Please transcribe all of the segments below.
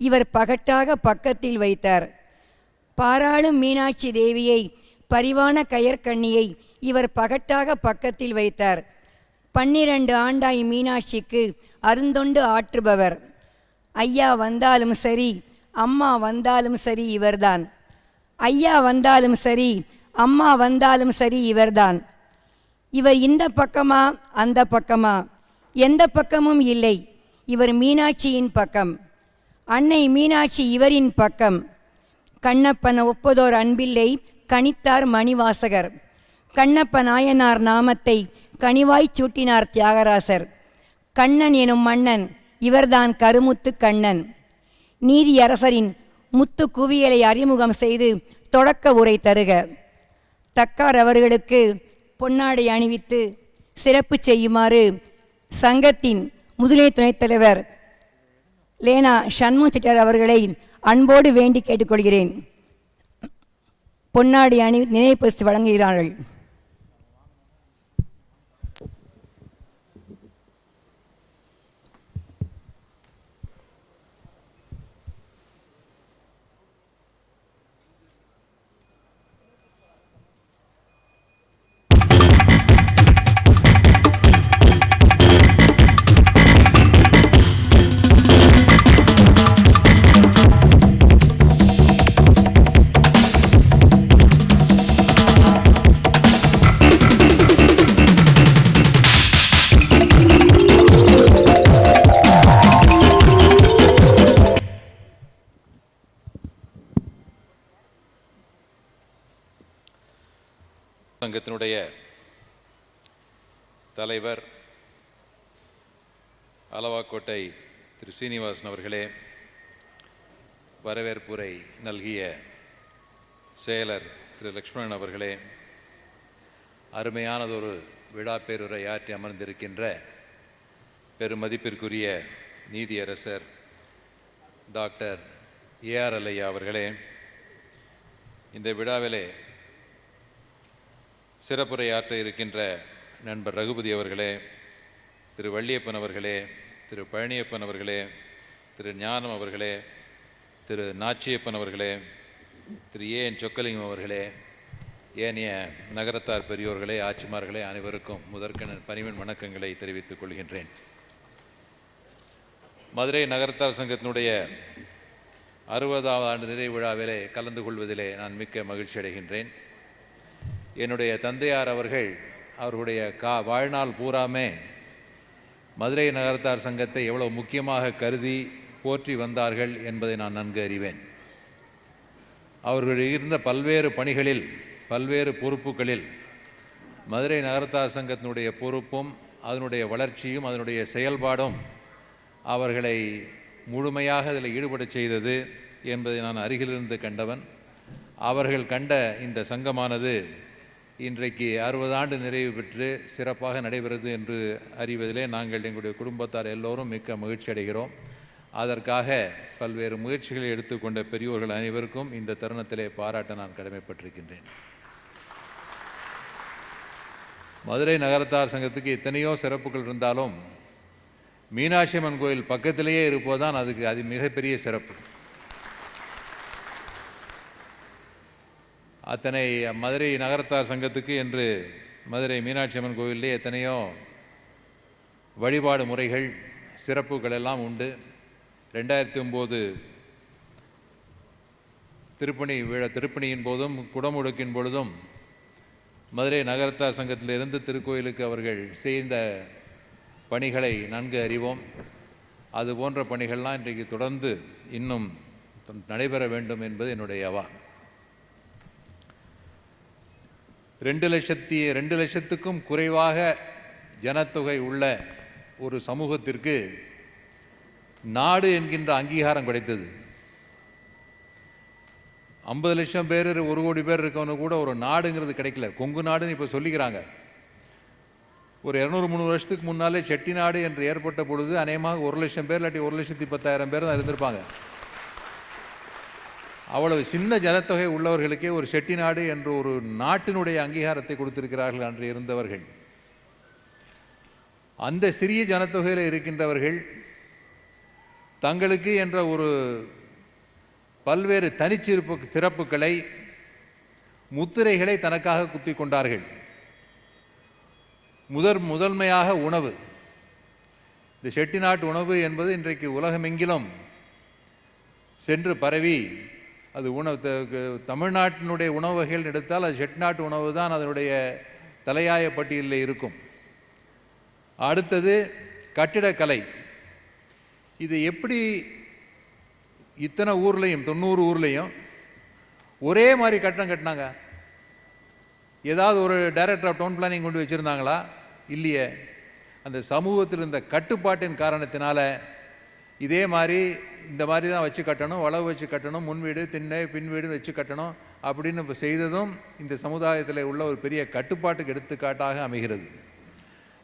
இவர் பகட்டாக பக்கத்தில் வைத்தார். பாராளும் மீனாட்சி தேவியை, பரிவான கயற்கண்ணியை இவர் பகட்டாக பக்கத்தில் வைத்தார். 12 ஆண்டாய் மீனாட்சிக்கு அருந்தொண்டு ஆற்றுபவர். ஐயா வந்தாலும் சரி, அம்மா வந்தாலும் சரி இவர்தான். ஐயா வந்தாலும் சரி, அம்மா வந்தாலும் சரி இவர்தான். இவர் இந்த பக்கமா அந்த பக்கமா, எந்த பக்கமும் இல்லை. இவர் மீனாட்சியின் பக்கம், அன்னை மீனாட்சி இவரின் பக்கம். கண்ணப்பன் ஒப்பதோர் அன்பில்லை கணித்தார் மணிவாசகர். கண்ணப்ப நாயனார் நாமத்தை கனிவாய்ச் சூட்டினார் தியாகராசர். கண்ணன் எனும் மன்னன் இவர்தான் கருமுத்து கண்ணன். நீதியரசரின் முத்து குவியலை அறிமுகம் செய்து தொடக்க உரை தருக. தக்கார் அவர்களுக்கு பொன்னாடை அணிவித்து சிறப்பு செய்யுமாறு சங்கத்தின் முதுநிலை துணைத் தலைவர் லேனா சண்முக செட்டியார் அவர்களை அன்போடு வேண்டி கேட்டுக்கொள்கிறேன். பொன்னாடை நினைவு பரிசு வழங்குகிறார்கள். சங்கத்தினுடைய தலைவர் அளவாக்கோட்டை திரு சீனிவாசன் அவர்களே, வரவேற்புரை நல்கிய செயலர் திரு லக்ஷ்மணன் அவர்களே, அருமையானதொரு விழா பேருரை ஆற்றி அமர்ந்திருக்கின்ற பெருமதிப்பிற்குரிய நீதியரசர் டாக்டர் ஏஆர் அல்லையா அவர்களே, இந்த விழாவிலே சிறப்புரையாற்ற இருக்கின்ற நண்பர் ரகுபதி அவர்களே, திரு வள்ளியப்பன் அவர்களே, திரு பழனியப்பன் அவர்களே, திரு ஞானம் அவர்களே, திரு நாச்சியப்பன் அவர்களே, திரு ஏஎன் சொக்கலிங்கம் அவர்களே, ஏனைய நகரத்தார் பெரியோர்களே, ஆட்சிமார்களே, அனைவருக்கும் முதற்கண் பணிவின் வணக்கங்களை தெரிவித்துக் கொள்கின்றேன். மதுரை நகரத்தார் சங்கத்தினுடைய 60வது ஆண்டு நிறைவு விழாவிலே கலந்து கொள்வதிலே நான் மிக்க மகிழ்ச்சி அடைகின்றேன். என்னுடைய தந்தையார் அவர்கள் அவர்களுடைய வாழ்நாள் பூராமே மதுரை நகரத்தார் சங்கத்தை எவ்வளவு முக்கியமாக கருதி போற்றி வந்தார்கள் என்பதை நான் நன்கு அறிவேன். அவர்கள் இருந்த பல்வேறு பணிகளில், பல்வேறு பொறுப்புகளில் மதுரை நகரத்தார் சங்கத்தினுடைய பொறுப்பும் அதனுடைய வளர்ச்சியும் அதனுடைய செயல்பாடும் அவர்களை முழுமையாக அதில் ஈடுபடச் செய்தது என்பதை நான் அருகிலிருந்து கண்டவன். அவர்கள் கண்ட இந்த சங்கமானது இன்றைக்கு 60 ஆண்டு நிறைவு பெற்று சிறப்பாக நடைபெறுது என்று அறிவதிலே நாங்கள் எங்களுடைய குடும்பத்தார் எல்லோரும் மிக்க மகிழ்ச்சி அடைகிறோம். அதற்காக பல்வேறு முயற்சிகளை எடுத்துக்கொண்ட பெரியோர்கள் அனைவருக்கும் இந்த தருணத்திலே பாராட்ட நான் கடமைப்பட்டிருக்கின்றேன். மதுரை நகரத்தார் சங்கத்துக்கு எத்தனையோ சிறப்புகள் இருந்தாலும் மீனாட்சி அம்மன் கோயில் பக்கத்திலேயே இருப்பதுதான் அது மிகப்பெரிய சிறப்பு. அத்தனை மதுரை நகரத்தார் சங்கத்துக்கு என்று மதுரை மீனாட்சி அம்மன் கோயிலே எத்தனையோ வழிபாடு முறைகள், சிறப்புகள் எல்லாம் உண்டு. 2009 திருப்பணியின் போதும் குடமுழுக்கின் பொழுதும் மதுரை நகரத்தார் சங்கத்திலிருந்து திருக்கோயிலுக்கு அவர்கள் செய்த பணிகளை நன்கு அறிவோம். அது போன்ற பணிகள்லாம் இன்றைக்கு தொடர்ந்து இன்னும் நடைபெற வேண்டும் என்பது என்னுடைய அவா. 2 லட்சத்துக்கும் குறைவாக ஜனத்தொகை உள்ள ஒரு சமூகத்திற்கு நாடு என்கின்ற அங்கீகாரம் கிடைத்தது. 50 லட்சம் பேர் 1 கோடி பேர் இருக்கவனு கூட ஒரு நாடுங்கிறது கிடைக்கல. கொங்கு நாடுன்னு இப்போ சொல்லிக்கிறாங்க. ஒரு 200-300 வருஷத்துக்கு முன்னாலே செட்டிநாடு என்று ஏற்பட்ட பொழுது அநேகமாக 1 லட்சம் பேர் இல்லாட்டி 1,10,000 பேர் தான் இருந்திருப்பாங்க. அவ்வளவு சின்ன ஜனத்தொகை உள்ளவர்களுக்கே ஒரு செட்டிநாடு என்ற ஒரு நாட்டினுடைய அங்கீகாரத்தை கொடுத்திருக்கிறார்கள் அன்று இருந்தவர்கள். அந்த சிறிய ஜனத்தொகையில் இருக்கின்றவர்கள் தங்களுக்கு என்ற ஒரு பல்வேறு சிறப்புகளை முத்திரைகளை தனக்காக குத்தி கொண்டார்கள். முதன்மையாக உணவு. இந்த செட்டிநாட்டு உணவு என்பது இன்றைக்கு உலகமெங்கிலும் சென்று பரவி, அது தமிழ்நாட்டினுடைய உணவு வகைகள் எடுத்தால் அது செட்டிநாட்டு உணவு தான் அதனுடைய தலையாய பட்டியலில் இருக்கும். அடுத்தது கட்டிடக்கலை. இது எப்படி இத்தனை ஊர்லேயும் 90 ஊர்லேயும் ஒரே மாதிரி கட்டடம் கட்டினாங்க? ஏதாவது ஒரு டைரக்டர் ஆஃப் டவுன் பிளானிங் கொண்டு வச்சுருந்தாங்களா? இல்லையே. அந்த சமூகத்தில் இருந்த கட்டுப்பாட்டின் காரணத்தினால இதே மாதிரி இந்த மாதிரி தான் வச்சு கட்டணும், வளவு வச்சு கட்டணும், முன் வீடு திண்ணை பின் வீடு வச்சு கட்டணும் அப்படின்னு இப்போ செய்ததும் இந்த சமுதாயத்தில் உள்ள ஒரு பெரிய கட்டுப்பாட்டுக்கு எடுத்துக்காட்டாக அமைகிறது.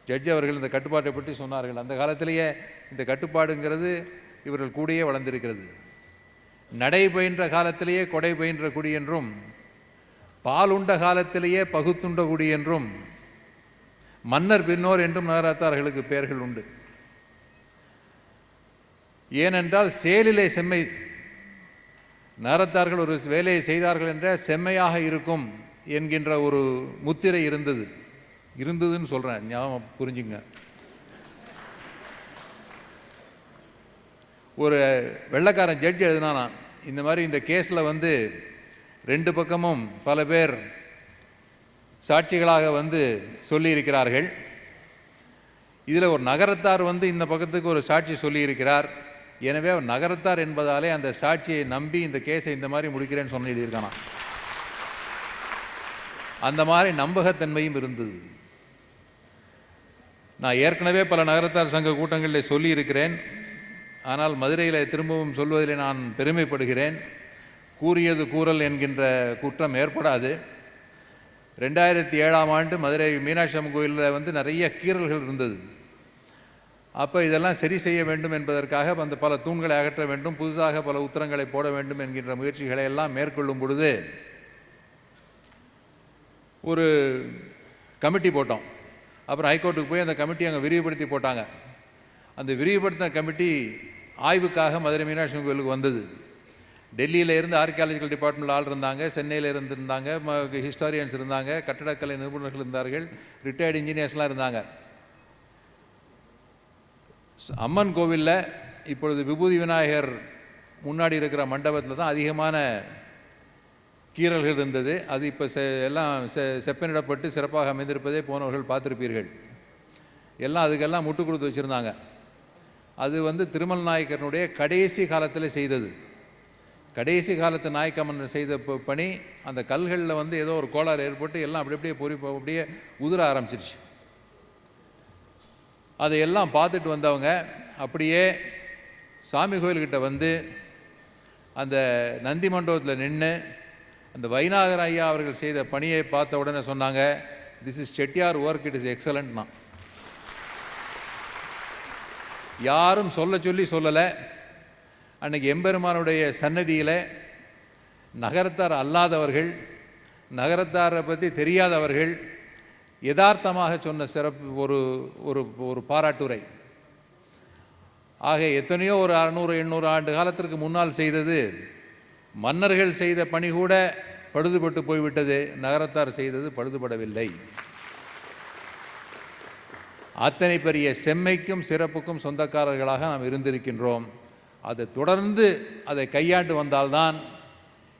ஜட்ஜி அவர்கள் இந்த கட்டுப்பாட்டை பற்றி சொன்னார்கள். அந்த காலத்திலேயே இந்த கட்டுப்பாடுங்கிறது இவர்கள் கூடயே வளர்ந்திருக்கிறது. நடை பயின்ற காலத்திலேயே கொடை பயின்ற குடி என்றும், பால் உண்ட காலத்திலேயே பகுத்துண்ட குடி என்றும், மன்னர் பின்னோர் என்றும் நகரத்தார்களுக்கு பெயர்கள் உண்டு. ஏனென்றால் செயலிலே செம்மை. நகரத்தார்கள் ஒரு வேலையை செய்தார்கள் என்ற செம்மையாக இருக்கும் என்கின்ற ஒரு முத்திரை இருந்ததுன்னு சொல்கிறேன், ஞாபகம் புரிஞ்சுங்க. ஒரு வெள்ளைக்காரன் ஜட்ஜ் எழுதினானா, இந்த மாதிரி இந்த கேஸில் 2 பக்கமும் பல பேர் சாட்சிகளாக சொல்லியிருக்கிறார்கள். இதில் ஒரு நகரத்தார் இந்த பக்கத்துக்கு ஒரு சாட்சி சொல்லியிருக்கிறார். எனவே அவர் நகரத்தார் என்பதாலே அந்த சாட்சியை நம்பி இந்த கேஸை இந்த மாதிரி முடிக்கிறேன்னு சொன்ன எழுதியிருக்கானா. அந்த மாதிரி நம்பகத்தன்மையும் இருந்தது. நான் ஏற்கனவே பல நகரத்தார் சங்க கூட்டங்களில் சொல்லியிருக்கிறேன். ஆனால் மதுரையில் திரும்பவும் சொல்வதில் நான் பெருமைப்படுகிறேன். கூறியது கூறல் என்கின்ற குற்றம் ஏற்படாது. 2007ஆம் ஆண்டு மதுரை மீனாட்சி அம்மன் கோயிலில் நிறைய கீறல்கள் இருந்தது. அப்போ இதெல்லாம் சரி செய்ய வேண்டும் என்பதற்காக பல தூண்களை அகற்ற வேண்டும், புதுசாக பல உத்தரங்களை போட வேண்டும் என்கின்ற முயற்சிகளை எல்லாம் மேற்கொள்ளும் பொழுது ஒரு கமிட்டி போட்டோம். அப்புறம் ஹைகோர்ட்டுக்கு போய் அந்த கமிட்டி அங்கே விரிவுபடுத்தி போட்டாங்க. அந்த விரிவுபடுத்தின கமிட்டி ஆய்வுக்காக மதுரை மீனாட்சி அம்மன் கோயிலுக்கு வந்தது. டெல்லியில் இருந்து ஆர்கியாலஜிக்கல் டிபார்ட்மெண்ட் ஆள் இருந்தாங்க, சென்னையில் இருந்திருந்தாங்க, ஹிஸ்டாரியன்ஸ் இருந்தாங்க, கட்டடக்கலை நிபுணர்கள் இருந்தார்கள், ரிட்டையர்டு இன்ஜினியர்ஸ்லாம் இருந்தாங்க. அம்மன் கோவிலில் இப்பொழுது விபூதி விநாயகர் முன்னாடி இருக்கிற மண்டபத்தில் தான் அதிகமான கீறல்கள் இருந்தது. அது இப்போ எல்லாம் செப்பனிடப்பட்டு சிறப்பாக அமைந்திருப்பதே போனவர்கள் பார்த்துருப்பீர்கள். எல்லாம் அதுக்கெல்லாம் முட்டு கொடுத்து வச்சுருந்தாங்க. அது திருமல் நாயக்கரனுடைய கடைசி காலத்தில் செய்தது. கடைசி காலத்து நாயக்கம்மன் செய்த பணி அந்த கல்களில் ஏதோ ஒரு கோளாறு ஏற்பட்டு எல்லாம் அப்படியே உதிர ஆரம்பிச்சிருச்சு. அதையெல்லாம் பார்த்துட்டு வந்தவங்க அப்படியே சாமி கோயில்கிட்ட அந்த நந்தி மண்டபத்தில் நின்று அந்த வைநாகர் ஐயா அவர்கள் செய்த பணியை பார்த்த உடனே சொன்னாங்க, this is Chettiar work, it is எக்ஸலண்ட்னா. யாரும் சொல்லலை. அன்றைக்கி எம்பெருமானுடைய சன்னதியில் நகரத்தார் அல்லாதவர்கள், நகரத்தாரை பற்றி தெரியாதவர்கள் யதார்த்தமாக சொன்ன சிறப்பு ஒரு பாராட்டுரை. ஆக எத்தனையோ ஒரு 600-800 ஆண்டு காலத்திற்கு முன்னால் செய்தது மன்னர்கள் செய்த பணி கூட பழுதுபட்டு போய்விட்டது, நகரத்தார் செய்தது பழுதுபடவில்லை. அத்தனை பெரிய செம்மைக்கும் சிறப்புக்கும் சொந்தக்காரர்களாக நாம் இருந்திருக்கின்றோம். அதை தொடர்ந்து அதை கையாண்டு வந்தால்தான்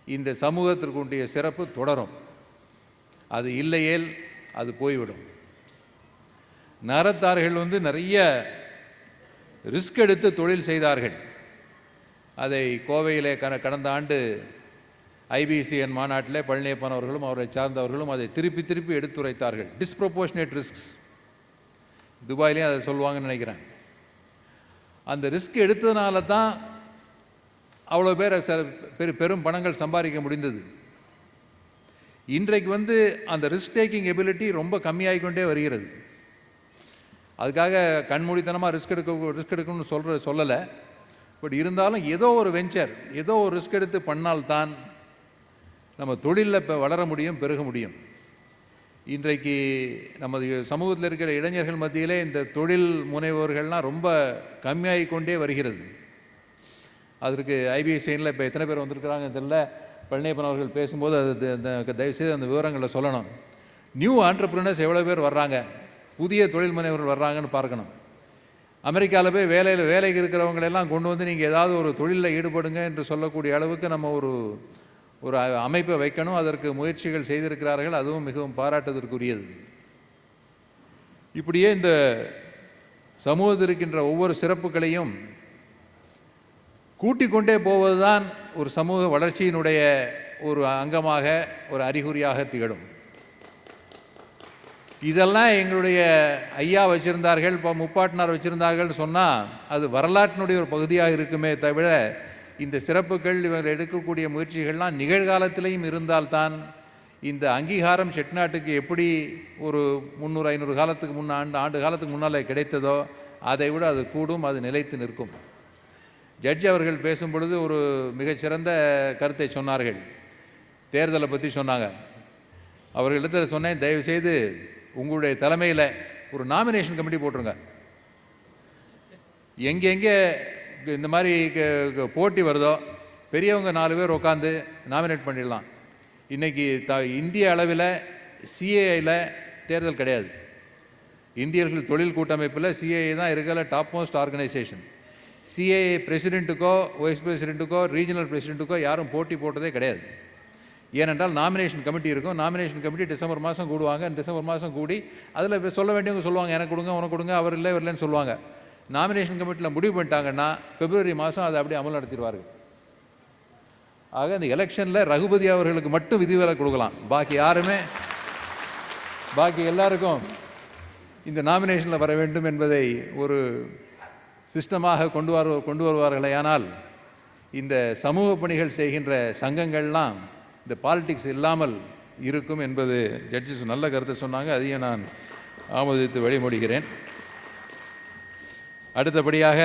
இந்த சமூகத்திற்குண்டிய சிறப்பு தொடரும். அது இல்லையேல் அது போய்விடும். நகரத்தார்கள் நிறைய ரிஸ்க் எடுத்து தொழில் செய்தார்கள். அதை கோவையிலே கடந்த ஆண்டு ஐபிசிஎன் மாநாட்டில் பழனியப்பன் அவர்களும் அவரை சார்ந்தவர்களும் அதை திருப்பி எடுத்துரைத்தார்கள். டிஸ்ப்ரொபோர்ஷனேட் ரிஸ்க்ஸ், துபாயிலையும் அதை சொல்லுவாங்கன்னு நினைக்கிறேன். அந்த ரிஸ்க் எடுத்ததுனால தான் அவ்வளோ பேர் பெரும் பணங்கள் சம்பாதிக்க முடிந்தது. இன்றைக்கு அந்த ரிஸ்க் டேக்கிங் எபிலிட்டி ரொம்ப கம்மியாகிக்கொண்டே வருகிறது. அதுக்காக கண்மூடித்தனமாக ரிஸ்க் எடுக்கணும்னு சொல்லலை. பட் இருந்தாலும் ஏதோ ஒரு வெஞ்சர், ஏதோ ஒரு ரிஸ்க் எடுத்து பண்ணால்தான் நம்ம தொழிலில் இப்போ வளர முடியும், பெருக முடியும். இன்றைக்கு நமது சமூகத்தில் இருக்கிற இளைஞர்கள் மத்தியிலே இந்த தொழில் முனைவோர்கள்லாம் ரொம்ப கம்மியாகி கொண்டே வருகிறது. அதற்கு ஐபிஎஸ்ஐனில் இப்போ எத்தனை பேர் வந்திருக்கிறாங்க தெரியல. பழனியப்பன் அவர்கள் பேசும்போது அது தயவுசெய்து அந்த விவரங்களை சொல்லணும். நியூ ஆண்டர்பிரினர்ஸ் எவ்வளோ பேர் வர்றாங்க, புதிய தொழில் முனைவர்கள் வர்றாங்கன்னு பார்க்கணும். அமெரிக்காவில் போய் வேலைக்கு இருக்கிறவங்களெல்லாம் கொண்டு வந்து நீங்கள் ஏதாவது ஒரு தொழிலில் ஈடுபடுங்க என்று சொல்லக்கூடிய அளவுக்கு நம்ம ஒரு அமைப்பை வைக்கணும். அதற்கு முயற்சிகள் செய்திருக்கிறார்கள். அதுவும் மிகவும் பாராட்டுவதற்குரியது. இப்படியே இந்த சமூகத்தில் இருக்கின்ற ஒவ்வொரு சிறப்புகளையும் கூட்டிக் கொண்டே போவதுதான் ஒரு சமூக வளர்ச்சியினுடைய ஒரு அங்கமாக, ஒரு அறிகுறியாக திகழும். இதெல்லாம் எங்களுடைய ஐயா வச்சுருந்தார்கள், இப்போ முப்பாட்டினார் வச்சுருந்தார்கள் சொன்னால் அது வரலாற்றினுடைய ஒரு பகுதியாக இருக்குமே தவிர, இந்த சிறப்புகள் இவர்கள் எடுக்கக்கூடிய முயற்சிகள்லாம் நிகழ்காலத்திலையும் இருந்தால்தான் இந்த அங்கீகாரம் செட்டிநாட்டுக்கு எப்படி ஒரு 300-500 காலத்துக்கு ஆண்டு காலத்துக்கு முன்னால் கிடைத்ததோ அதை விட அது கூடும், அது நிலைத்து நிற்கும். ஜட்ஜி அவர்கள் பேசும் பொழுது ஒரு மிகச்சிறந்த கருத்தை சொன்னார்கள். தேர்தலை பற்றி சொன்னாங்க. அவர்களிடத்தில் சொன்னேன், தயவுசெய்து உங்களுடைய தலைமையில் ஒரு நாமினேஷன் கமிட்டி போட்டுருங்க. எங்கெங்கே இந்த மாதிரி போட்டி வருதோ பெரியவங்க 4 பேர் உட்காந்து நாமினேட் பண்ணிடலாம். இன்றைக்கி இந்திய அளவில் சிஏஐயில் தேர்தல் கிடையாது. இந்தியர்கள் தொழில் கூட்டமைப்பில் சிஏஐ தான் இருக்கிற டாப் மோஸ்ட் ஆர்கனைசேஷன். சிஏஐ பிரசிடெண்ட்டுக்கோ வைஸ் பிரசிடெண்ட்டுக்கோ ரீஜனல் பிரசிடெண்ட்டுக்கோ யாரும் போட்டி போட்டதே கிடையாது. ஏனென்றால் நாமினேஷன் கமிட்டி இருக்கும். நாமினேஷன் கமிட்டி டிசம்பர் மாதம் கூடுவாங்க. டிசம்பர் மாதம் கூடி அதில் சொல்ல வேண்டியவங்க சொல்லுவாங்க, எனக்கு கொடுங்க, உனக்கு கொடுங்க, அவர் இல்லை இல்லைன்னு சொல்லுவாங்க. நாமினேஷன் கமிட்டியில் முடிவு பண்ணிட்டாங்கன்னா பிப்ரவரி மாதம் அதை அப்படியே அமல் நடத்திடுவார்கள். ஆக இந்த எலெக்ஷனில் ரகுபதி அவர்களுக்கு மட்டும் விதிவிலக்கு கொடுக்கலாம். பாக்கி எல்லாருக்கும் இந்த நாமினேஷனில் வர வேண்டும் என்பதை ஒரு சிஸ்டமாக கொண்டு வருவார்களே. ஆனால் இந்த சமூக பணிகள் செய்கின்ற சங்கங்கள்லாம் இந்த பாலிடிக்ஸ் இல்லாமல் இருக்கும் என்பது ஜட்ஜஸ் நல்ல கருத்தை சொன்னாங்க. அதையும் நான் ஆமோதித்து வழிமொழிகிறேன். அடுத்தபடியாக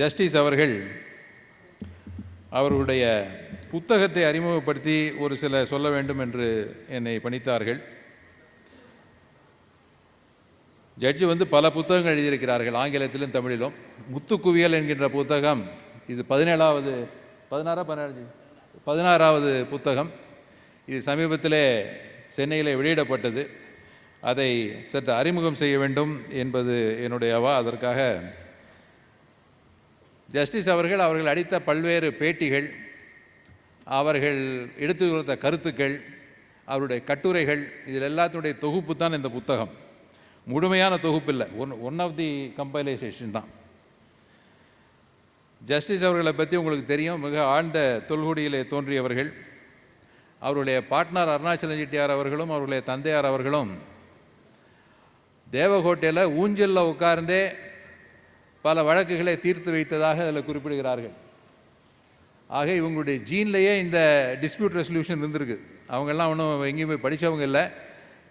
ஜஸ்டிஸ் அவர்கள் அவர்களுடைய புத்தகத்தை அறிமுகப்படுத்தி ஒரு சில சொல்ல வேண்டும் என்று என்னை பணித்தார்கள். ஜட்ஜி பல புத்தகங்கள் எழுதியிருக்கிறார்கள், ஆங்கிலத்திலும் தமிழிலும். முத்துக்குவியல் என்கின்ற புத்தகம் இது 16வது புத்தகம். இது சமீபத்திலே சென்னையில் வெளியிடப்பட்டது. அதை சற்று அறிமுகம் செய்ய வேண்டும் என்பது என்னுடைய அவா. அதற்காக ஜஸ்டிஸ் அவர்கள் அளித்த பல்வேறு பேட்டிகள், அவர்கள் எடுத்து கொடுத்த கருத்துக்கள், அவருடைய கட்டுரைகள், இதில் எல்லாத்துடைய தொகுப்பு தான் இந்த புத்தகம். முழுமையான தொகுப்பு இல்லை, ஒன் ஆஃப் தி கம்பைலேஷன் தான். ஜஸ்டிஸ் அவர்களை பற்றி உங்களுக்கு தெரியும், மிக ஆழ்ந்த தொல்குடியிலே தோன்றியவர்கள். அவருடைய பார்ட்னர் அருணாச்சலம் செட்டியார் அவர்களும் அவருடைய தந்தையார் அவர்களும் தேவகோட்டையில் ஊஞ்சலில் உட்கார்ந்தே பல வழக்குகளை தீர்த்து வைத்ததாக அதில் குறிப்பிடுகிறார்கள். ஆக இவங்களுடைய ஜீன்லேயே இந்த டிஸ்பியூட் ரெசல்யூஷன் இருந்திருக்கு. அவங்கெல்லாம் ஒன்றும் எங்கேயுமே படித்தவங்க இல்லை,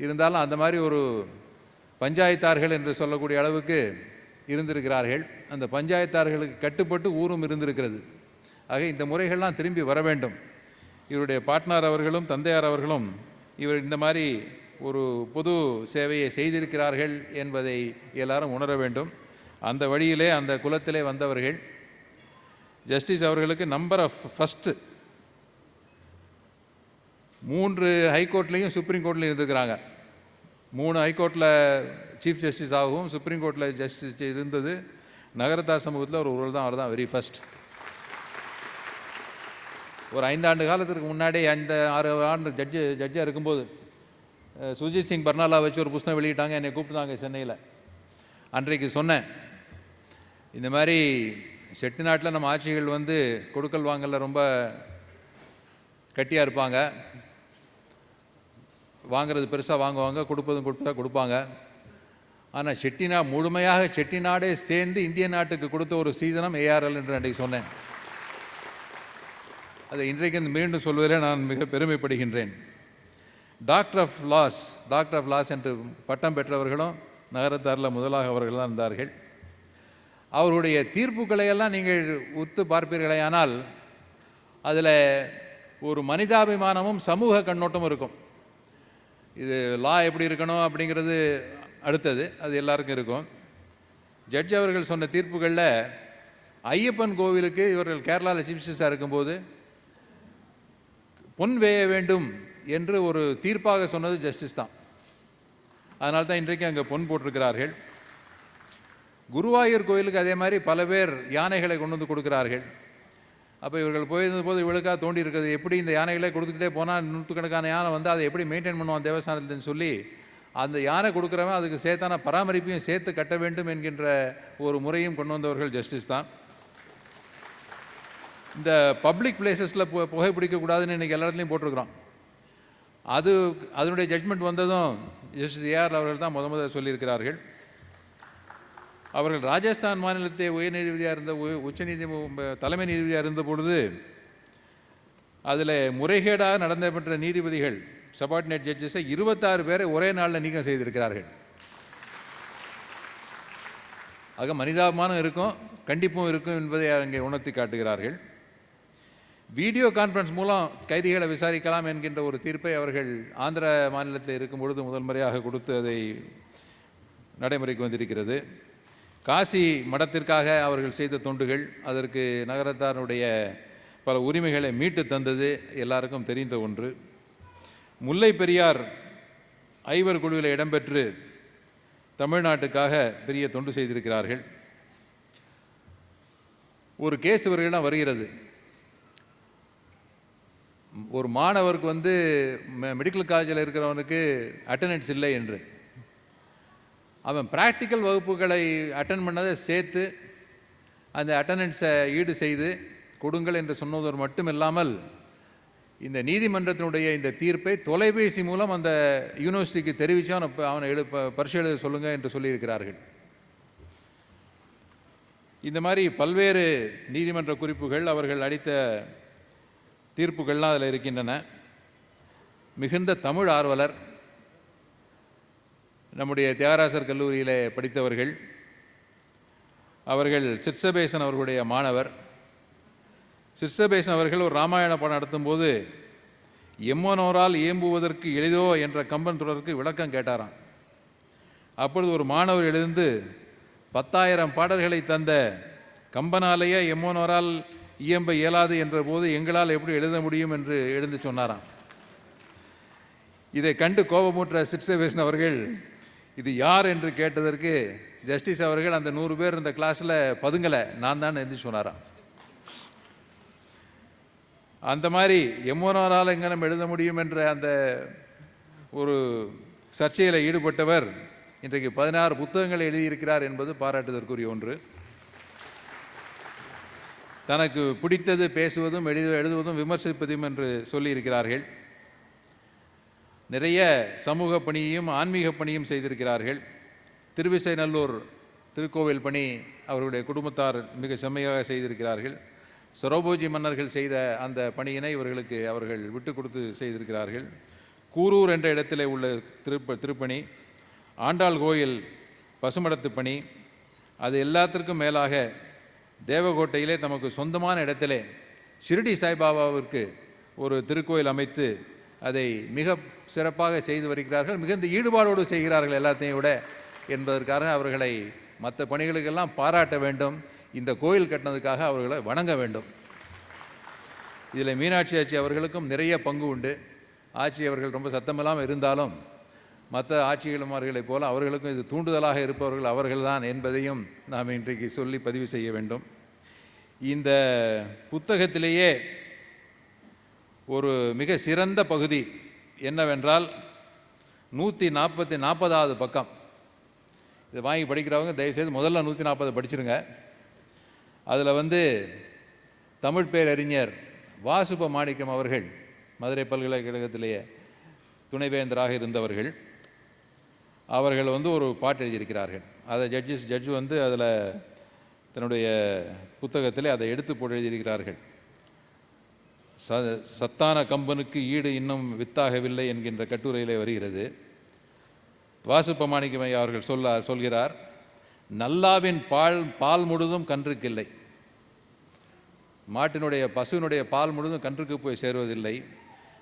இருந்தாலும் அந்த மாதிரி ஒரு பஞ்சாயத்தார்கள் என்று சொல்லக்கூடிய அளவுக்கு இருந்திருக்கிறார்கள். அந்த பஞ்சாயத்தார்களுக்கு கட்டுப்பட்டு ஊரும் இருந்திருக்கிறது. ஆக இந்த முறைகள்லாம் திரும்பி வர வேண்டும். இவருடைய பார்ட்னர் அவர்களும் தந்தையார் அவர்களும் இவர் இந்த மாதிரி ஒரு பொது சேவையை செய்திருக்கிறார்கள் என்பதை எல்லாரும் உணர வேண்டும். அந்த வழியிலே, அந்த குலத்திலே வந்தவர்கள். ஜஸ்டிஸ் அவர்களுக்கு நம்பர் ஆஃப் ஃபஸ்ட்டு 3 ஹைகோர்ட்லேயும் சுப்ரீம் கோர்ட்லேயும் இருந்துக்கிறாங்க. 3 ஹைகோர்ட்டில் சீஃப் ஜஸ்டிஸ் ஆகவும் சுப்ரீம் கோர்ட்டில் ஜஸ்டிஸ் இருந்தது நகரத்தார் சமூகத்தில் ஒரு தான். அவர் தான் வெரி ஃபஸ்ட். ஒரு 5 ஆண்டு காலத்திற்கு முன்னாடி, 6 ஆண்டு ஜட்ஜாக இருக்கும்போது சுஜித் சிங் பர்னாலா வச்சு ஒரு புத்தகம் வெளியிட்டாங்க. என்னை கூப்பிட்டாங்க சென்னையில். அன்றைக்கு சொன்னேன், இந்த மாதிரி செட்டிநாட்டில் நம்ம ஆட்சிகள் கொடுக்கல் வாங்கலில் ரொம்ப கட்டியாக இருப்பாங்க. வாங்கிறது பெருசாக வாங்குவாங்க, கொடுப்பதும் கொடுப்பாங்க. ஆனால் முழுமையாக செட்டிநாடே சேர்ந்து இந்திய நாட்டுக்கு கொடுத்த ஒரு சீதனம் ஏஆர்எல் என்று அன்றைக்கு சொன்னேன். அதை இன்றைக்கு மீண்டும் சொல்வதில் நான் மிக பெருமைப்படுகின்றேன். டாக்டர் ஆஃப் லாஸ் என்று பட்டம் பெற்றவர்களும் நகரத்தாரில் முதலாக அவர்கள் தான் இருந்தார்கள். அவருடைய தீர்ப்புகளையெல்லாம் நீங்கள் உத்து பார்ப்பீர்களேயானால் அதில் ஒரு மனிதாபிமானமும் சமூக கண்ணோட்டமும் இருக்கும். இது லா எப்படி இருக்கணும் அப்படிங்கிறது அடுத்தது, அது எல்லாருக்கும் இருக்கும். ஜட்ஜ் அவர்கள் சொன்ன தீர்ப்புகளில் ஐயப்பன் கோவிலுக்கு இவர்கள் கேரளாவில் சீஃப் ஜஸ்டிஸாக இருக்கும்போது பொன் வேய வேண்டும் என்று ஒரு தீர்ப்பாக சொன்னது ஜஸ்டிஸ் தான். அதனால தான் இன்றைக்கு அங்கே பொன் போட்டிருக்கிறார்கள். குருவாயூர் கோயிலுக்கு அதே மாதிரி பல பேர் யானைகளை கொண்டு வந்து கொடுக்குறார்கள். அப்போ இவர்கள் போயிருந்த போது இவளுக்காக தோண்டி இருக்கிறது, எப்படி இந்த யானைகளே கொடுத்துக்கிட்டே போனால் நூற்றுக்கணக்கான யானை வந்து அதை எப்படி மெயின்டைன் பண்ணுவான் தேவஸ்தானத்துன்னு சொல்லி அந்த யானை கொடுக்குறவன் அதுக்கு சேர்த்தான பராமரிப்பையும் சேர்த்து கட்ட வேண்டும் என்கின்ற ஒரு முறையும் கொண்டு வந்தவர்கள் ஜஸ்டிஸ் தான். இந்த பப்ளிக் பிளேசஸில் புகைப்பிடிக்கக்கூடாதுன்னு இன்றைக்கி எல்லா இடத்துலையும் போட்டிருக்கிறோம். அதனுடைய ஜட்ஜ்மெண்ட் வந்ததும் ஜஸ்டிஸ் ஏஆர் அவர்கள் தான் முதல் சொல்லியிருக்கிறார்கள். அவர்கள் ராஜஸ்தான் மாநிலத்தை உயர்நீதிபதியாக இருந்த தலைமை நீதிபதியாக இருந்த பொழுது அதில் முறைகேடாக நடந்தப்பட்ட நீதிபதிகள் சபார்டினேட் ஜட்ஜஸை 26 பேரை ஒரே நாளில் நீக்கம் செய்திருக்கிறார்கள். ஆக மனிதாபிமானம் இருக்கும், கண்டிப்பும் இருக்கும் என்பதை அங்கே உணர்த்தி காட்டுகிறார்கள். வீடியோ கான்ஃபரன்ஸ் மூலம் கைதிகளை விசாரிக்கலாம் என்கின்ற ஒரு தீர்ப்பை அவர்கள் ஆந்திர மாநிலத்தில் இருக்கும் பொழுது முதல் முறையாக கொடுத்து அதை நடைமுறைக்கு வந்திருக்கிறது. காசி மடத்திற்காக அவர்கள் செய்த தொண்டுகள், அதற்கு நகரத்தாருடைய பல உரிமைகளை மீட்டு தந்தது எல்லாருக்கும் தெரிந்த ஒன்று. முல்லை பெரியார் ஐவர் குழுவில் இடம்பெற்று தமிழ்நாட்டுக்காக பெரிய தொண்டு செய்திருக்கிறார்கள். ஒரு கேஸ் இவர்களிடம் வருகிறது. ஒரு மாணவருக்கு மெடிக்கல் காலேஜில் இருக்கிறவனுக்கு அட்டெண்டன்ஸ் இல்லை என்று அவன் ப்ராக்டிக்கல் வகுப்புகளை அட்டன் பண்ணதை சேர்த்து அந்த அட்டெண்டன்ஸை ஈடு செய்து கொடுங்கள் என்று சொன்னதோடு மட்டுமில்லாமல் இந்த நீதிமன்றத்தினுடைய இந்த தீர்ப்பை தொலைபேசி மூலம் அந்த யூனிவர்சிட்டிக்கு தெரிவித்து அவனை பரீட்சை எழுத சொல்லுங்கள் என்று சொல்லியிருக்கிறார்கள். இந்த மாதிரி பல்வேறு நீதிமன்ற குறிப்புகள், அவர்கள் அளித்த தீர்ப்புகள்லாம் அதில் இருக்கின்றன. மிகுந்த தமிழ் ஆர்வலர், நம்முடைய தியாகராசர் கல்லூரியில் படித்தவர்கள். அவர்கள் சிற்சபேசன் அவர்களுடைய மாணவர். சிற்சபேசன் அவர்கள் ஒரு ராமாயண பாடம் நடத்தும்போது எம்மனோரால் இயம்புவதற்கு எளிதோ என்ற கம்பன் தொடருக்கு விளக்கம் கேட்டாராம். அப்பொழுது ஒரு மாணவர் எழுந்து 10,000 பாடல்களை தந்த கம்பனாலேயே எம்மனோரால் இயம்ப இயலாது என்ற போது எங்களால் எப்படி எழுத முடியும் என்று எழுந்து சொன்னாராம். இதை கண்டு கோபமுற்ற சிற்சபேசன் அவர்கள் இது யார் என்று கேட்டதற்கு ஜஸ்டிஸ் அவர்கள் அந்த 100 பேர் இந்த கிளாஸில் பதுங்கலை, நான் தான் எழுந்து சொன்னாராம். அந்த மாதிரி எம்மோனோரால் எங்கே நம்ம எழுத முடியும் என்ற அந்த ஒரு சர்ச்சையில் ஈடுபட்டவர் இன்றைக்கு 16 புத்தகங்களை எழுதியிருக்கிறார் என்பது பாராட்டுதற்குரிய ஒன்று. தனக்கு பிடித்தது பேசுவதும் எழுதுவதும் விமர்சிப்பதும் என்று சொல்லியிருக்கிறார்கள். நிறைய சமூக பணியையும் ஆன்மீக பணியும் செய்திருக்கிறார்கள். திருவிசைநல்லூர் திருக்கோவில் பணி அவருடைய குடும்பத்தார் மிக செம்மையாக செய்திருக்கிறார்கள். சரோபோஜி மன்னர்கள் செய்த அந்த பணியினை அவர்கள் விட்டு கொடுத்து செய்திருக்கிறார்கள். கூரூர் என்ற இடத்திலே உள்ள திருப்பணி, ஆண்டாள் கோயில் பசுமடத்து பணி, அது எல்லாத்திற்கும் மேலாக தேவகோட்டையிலே தமக்கு சொந்தமான இடத்திலே ஷிரடி சாய்பாபாவிற்கு ஒரு திருக்கோயில் அமைத்து அதை மிக சிறப்பாக செய்து வருகிறார்கள். மிகுந்த ஈடுபாடோடு செய்கிறார்கள் எல்லாத்தையும் விட என்பதற்காக அவர்களை மற்ற பணிகளுக்கெல்லாம் பாராட்ட வேண்டும். இந்த கோயில் கட்டினதுக்காக அவர்களை வணங்க வேண்டும். இதில் மீனாட்சி ஆட்சி அவர்களுக்கும் நிறைய பங்கு உண்டு. ஆட்சி அவர்கள் ரொம்ப சத்தமில்லாமல் இருந்தாலும் மற்ற ஆட்சிகளுமார்களைப் போல அவர்களுக்கும் இது தூண்டுதலாக இருப்பவர்கள் அவர்கள்தான் என்பதையும் நாம் இன்றைக்கு சொல்லி பதிவு செய்ய வேண்டும். இந்த புத்தகத்திலேயே ஒரு மிக சிறந்த பகுதி என்னவென்றால் 140வது பக்கம். இதை வாங்கி படிக்கிறவங்க தயவுசெய்து முதல்ல 140 படிச்சிருங்க. அதில் தமிழ் பேரறிஞர் வாசுப மாணிக்கம் அவர்கள் மதுரை பல்கலைக்கழகத்திலேயே துணைவேந்தராக இருந்தவர்கள். அவர்கள் ஒரு பாட்டு எழுதியிருக்கிறார்கள். அதை ஜட்ஜு அதில் தன்னுடைய புத்தகத்திலே அதை எடுத்து போட்டு எழுதியிருக்கிறார்கள். சத்தான கம்பனுக்கு ஈடு இன்னும் வித்தாகவில்லை என்கின்ற கட்டுரையிலே வருகிறது. வாசுப மாணிக்கம் அவர்கள் சொல்கிறார், நல்லாவின் பால் முழுதும் கன்றுக்கில்லை. மாட்டினுடைய பசுவினுடைய பால் முழுதும் கன்றுக்கு போய் சேருவதில்லை.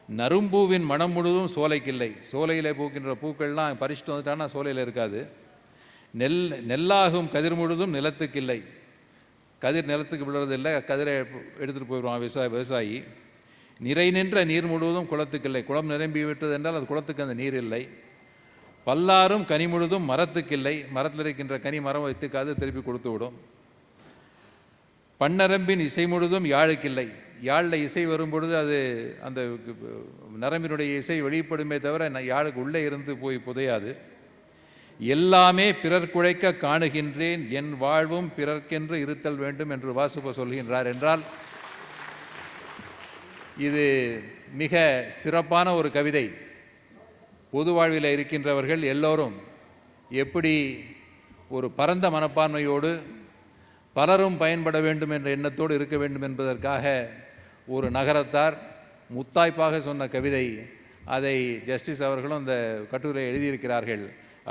நரும்பூவின் மனம் முழுதும் சோலைக்கில்லை. சோலையில் பூக்கின்ற பூக்கள்லாம் பறிச்சுட்டு வந்துட்டான்னா சோலையில் இருக்காது. நெல்லாகும் கதிர் முழுதும் நிலத்துக்கில்லை. கதிர் நிலத்துக்கு விழுறதில்லை, கதிரை எடுத்துகிட்டு போயிடுவான் விவசாயி. நிறை நின்ற நீர் முழுவதும் குளத்துக்கில்லை. குளம் நிரம்பி விட்டது என்றால் அது குளத்துக்கு அந்த நீர் இல்லை. பல்லாரும் கனி முழுதும் மரத்துக்கில்லை. மரத்தில் இருக்கின்ற கனி மரம் வைத்துக்காது திருப்பி கொடுத்து விடும். பன்னரம்பின் இசை முழுதும் யாழுக்கில்லை. யாழில் இசை வரும்பொழுது அது அந்த நரம்பினுடைய இசை வெளிப்படுமே தவிர யாழுக்கு உள்ளே இருந்து போய் புதையாது. எல்லாமே பிறர் குழைக்க காணுகின்றேன், என் வாழ்வும் பிறர்க்கென்று இருத்தல் வேண்டும் என்று வாசுப சொல்கின்றார் என்றால் இது மிக சிறப்பான ஒரு கவிதை. பொது வாழ்வில் இருக்கின்றவர்கள் எல்லோரும் எப்படி ஒரு பரந்த மனப்பான்மையோடு பலரும் பயன்பட வேண்டும் என்ற எண்ணத்தோடு இருக்க வேண்டும் என்பதற்காக ஒரு நகரத்தார் முத்தாய்ப்பாக சொன்ன கவிதை. அதை ஜஸ்டிஸ் அவர்களும் அந்த கட்டுரை எழுதியிருக்கிறார்கள்.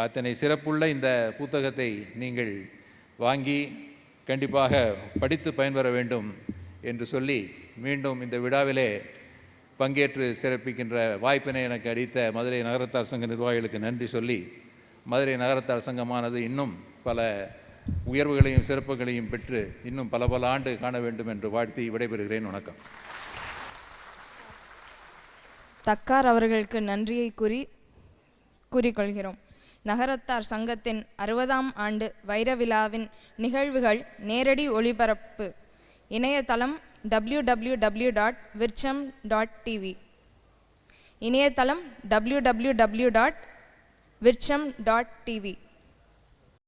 அத்தனை சிறப்புள்ள இந்த புத்தகத்தை நீங்கள் வாங்கி கண்டிப்பாக படித்து பயன்பெற வேண்டும் என்று சொல்லி மீண்டும் இந்த விழாவிலே பங்கேற்று சிறப்பிக்கின்ற வாய்ப்பினை எனக்கு அளித்த மதுரை நகரத்தார் சங்க நிர்வாகிகளுக்கு நன்றி சொல்லி, மதுரை நகரத்தார் சங்கமானது இன்னும் பல உயர்வுகளையும் சிறப்புகளையும் பெற்று இன்னும் பல ஆண்டு காண வேண்டும் என்று வாழ்த்தி விடைபெறுகிறேன். வணக்கம். தக்கார் அவர்களுக்கு நன்றியை கூறிக்கொள்கிறோம். நகரத்தார் சங்கத்தின் 60ஆம் ஆண்டு வைர விழாவின் நிகழ்வுகள் நேரடி ஒளிபரப்பு. இணையதளம் www.vircham.tv. இணையதளம் www.vircham.tv.